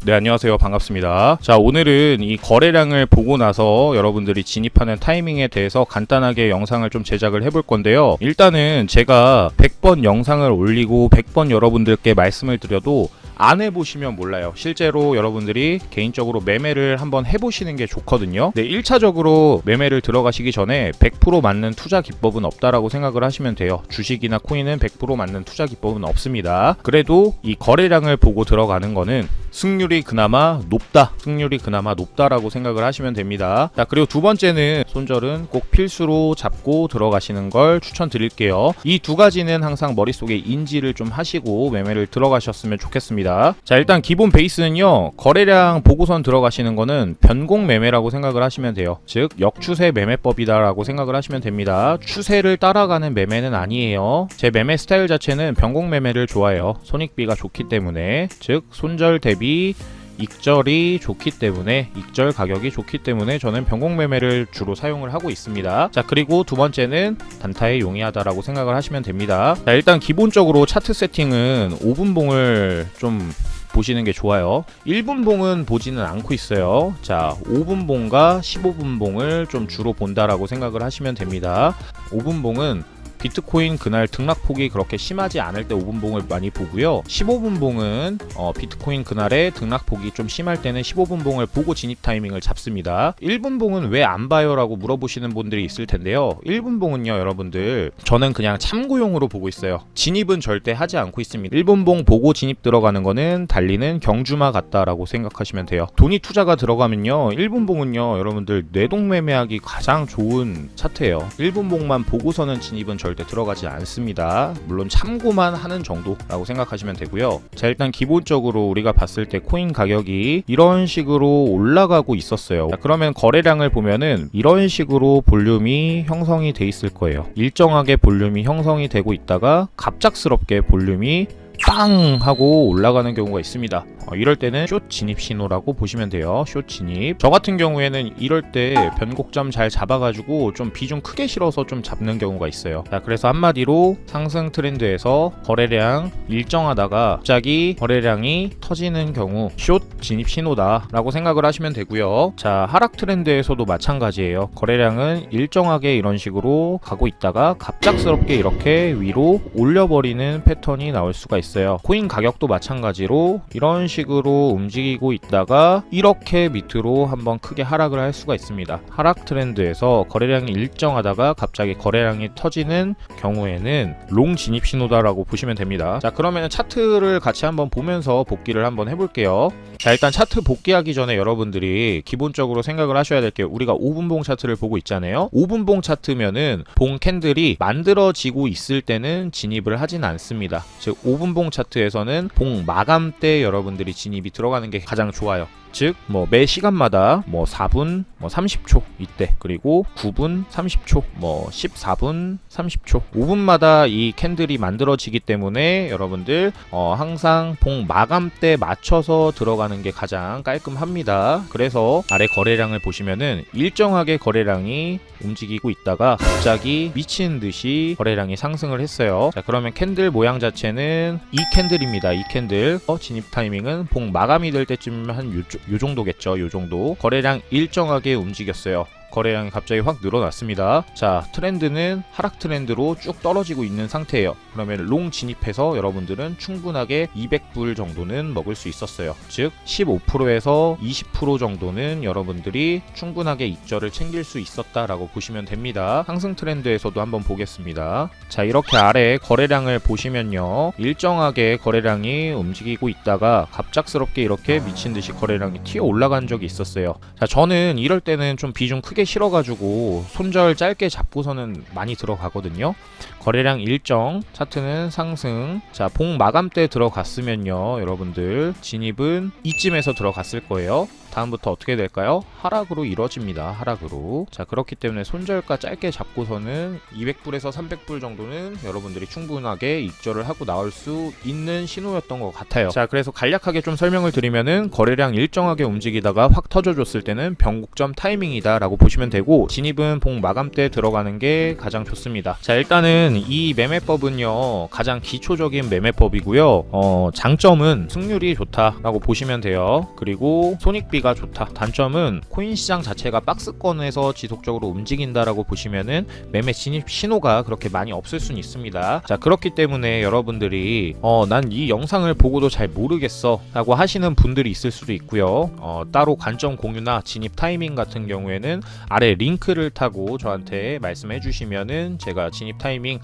네, 안녕하세요. 반갑습니다. 자, 오늘은 이 거래량을 보고 나서 여러분들이 진입하는 타이밍에 대해서 간단하게 영상을 좀 제작을 해볼 건데요. 일단은 제가 100번 영상을 올리고 100번 여러분들께 말씀을 드려도 안 해보시면 몰라요. 실제로 여러분들이 개인적으로 매매를 한번 해보시는 게 좋거든요. 네, 1차적으로 매매를 들어가시기 전에 100% 맞는 투자 기법은 없다라고 생각을 하시면 돼요. 주식이나 코인은 100% 맞는 투자 기법은 없습니다. 그래도 이 거래량을 보고 들어가는 거는 승률이 그나마 높다라고 생각을 하시면 됩니다. 자, 그리고 두 번째는 손절은 꼭 필수로 잡고 들어가시는 걸 추천드릴게요. 이 두 가지는 항상 머릿속에 인지를 좀 하시고 매매를 들어가셨으면 좋겠습니다. 자, 일단 기본 베이스는요, 거래량 보고선 들어가시는 거는 변곡 매매라고 생각을 하시면 돼요. 즉 역추세 매매법이다 라고 생각을 하시면 됩니다. 추세를 따라가는 매매는 아니에요. 제 매매 스타일 자체는 변곡 매매를 좋아해요. 손익비가 좋기 때문에, 즉 손절 대비 익절이 좋기 때문에, 익절 가격이 좋기 때문에 저는 변곡 매매를 주로 사용을 하고 있습니다. 자, 그리고 두 번째는 단타에 용이하다라고 생각을 하시면 됩니다. 자, 일단 기본적으로 차트 세팅은 5분봉을 좀 보시는 게 좋아요. 1분봉은 보지는 않고 있어요. 자, 5분봉과 15분봉을 좀 주로 본다라고 생각을 하시면 됩니다. 5분봉은 비트코인 그날 등락폭이 그렇게 심하지 않을 때 5분봉을 많이 보고요. 15분봉은 비트코인 그날의 등락폭이 좀 심할 때는 15분봉을 보고 진입 타이밍을 잡습니다. 1분봉은 왜 안 봐요? 라고 물어보시는 분들이 있을 텐데요. 1분봉은요, 여러분들, 저는 그냥 참고용으로 보고 있어요. 진입은 절대 하지 않고 있습니다. 1분봉 보고 진입 들어가는 거는 달리는 경주마 같다라고 생각하시면 돼요. 돈이 투자가 들어가면요, 1분봉은요, 여러분들 뇌동매매하기 가장 좋은 차트예요. 1분봉만 보고서는 진입은 절대 들어가지 않습니다. 물론 참고만 하는 정도라고 생각하시면 되고요. 자, 일단 기본적으로 우리가 봤을 때 코인 가격이 이런 식으로 올라가고 있었어요. 자, 그러면 거래량을 보면은 이런 식으로 볼륨이 형성이 돼 있을 거예요. 일정하게 볼륨이 형성이 되고 있다가 갑작스럽게 볼륨이 빵 하고 올라가는 경우가 있습니다. 이럴 때는 숏 진입 신호라고 보시면 돼요. 숏 진입. 저 같은 경우에는 이럴 때 변곡점 잘 잡아가지고 좀 비중 크게 실어서 좀 잡는 경우가 있어요. 자, 그래서 한마디로 상승 트렌드에서 거래량 일정하다가 갑자기 거래량이 터지는 경우 숏 진입 신호다 라고 생각을 하시면 되고요. 자, 하락 트렌드에서도 마찬가지예요. 거래량은 일정하게 이런 식으로 가고 있다가 갑작스럽게 이렇게 위로 올려버리는 패턴이 나올 수가 있어요. 코인 가격도 마찬가지로 이런 식으로 움직이고 있다가 이렇게 밑으로 한번 크게 하락을 할 수가 있습니다. 하락 트렌드에서 거래량이 일정하다가 갑자기 거래량이 터지는 경우에는 롱 진입 신호다라고 보시면 됩니다. 자, 그러면 차트를 같이 한번 보면서 복기를 한번 해볼게요. 자, 일단 차트 복귀하기 전에 여러분들이 기본적으로 생각을 하셔야 될 게, 우리가 5분봉 차트를 보고 있잖아요. 5분봉 차트면은 봉 캔들이 만들어지고 있을 때는 진입을 하진 않습니다. 즉 5분봉 차트에서는 봉 마감 때 여러분들이 진입이 들어가는 게 가장 좋아요. 즉 매 시간마다 4분 30초 이때, 그리고 9분 30초, 14분 30초, 5분마다 이 캔들이 만들어지기 때문에 여러분들 항상 봉 마감 때 맞춰서 들어가는 게 가장 깔끔합니다. 그래서 아래 거래량을 보시면은 일정하게 거래량이 움직이고 있다가 갑자기 미친 듯이 거래량이 상승을 했어요. 자, 그러면 캔들 모양 자체는 이 캔들입니다. 이 캔들 진입 타이밍은 봉 마감이 될 때쯤 한 요 정도겠죠. 요 정도 거래량 일정하게 움직였어요. 거래량이 갑자기 확 늘어났습니다. 자, 트렌드는 하락 트렌드로 쭉 떨어지고 있는 상태예요. 그러면 롱 진입해서 여러분들은 충분하게 200불 정도는 먹을 수 있었어요. 즉 15%에서 20% 정도는 여러분들이 충분하게 익절을 챙길 수 있었다라고 보시면 됩니다. 상승 트렌드에서도 한번 보겠습니다. 자, 이렇게 아래 거래량을 보시면요, 일정하게 거래량이 움직이고 있다가 갑작스럽게 이렇게 미친듯이 거래량이 튀어 올라간 적이 있었어요. 자, 저는 이럴 때는 좀 비중 크게 실어가지고 손절 짧게 잡고서는 많이 들어가거든요. 거래량 일정, 차트는 상승. 자, 봉 마감 때 들어갔으면요, 여러분들 진입은 이쯤에서 들어갔을 거예요. 다음부터 어떻게 될까요? 하락으로 이루어집니다. 하락으로. 자, 그렇기 때문에 손절가 짧게 잡고서는 200불에서 300불 정도는 여러분들이 충분하게 익절을 하고 나올 수 있는 신호였던 것 같아요. 자, 그래서 간략하게 좀 설명을 드리면은 거래량 일정하게 움직이다가 확 터져줬을 때는 변곡점 타이밍이다 라고 보시면 되고, 진입은 봉 마감 때 들어가는 게 가장 좋습니다. 자, 일단은 이 매매법은요 가장 기초적인 매매법이고요. 장점은 승률이 좋다라고 보시면 돼요. 그리고 손익비가 좋다. 단점은 코인 시장 자체가 박스권에서 지속적으로 움직인다라고 보시면은 매매 진입 신호가 그렇게 많이 없을 수는 있습니다. 자, 그렇기 때문에 여러분들이 난 이 영상을 보고도 잘 모르겠어 라고 하시는 분들이 있을 수도 있고요. 따로 관점 공유나 진입 타이밍 같은 경우에는 아래 링크를 타고 저한테 말씀해 주시면은 제가 진입 타이밍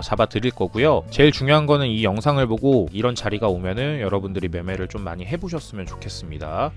잡아 드릴 거고요. 제일 중요한 거는 이 영상을 보고 이런 자리가 오면은 여러분들이 매매를 좀 많이 해보셨으면 좋겠습니다.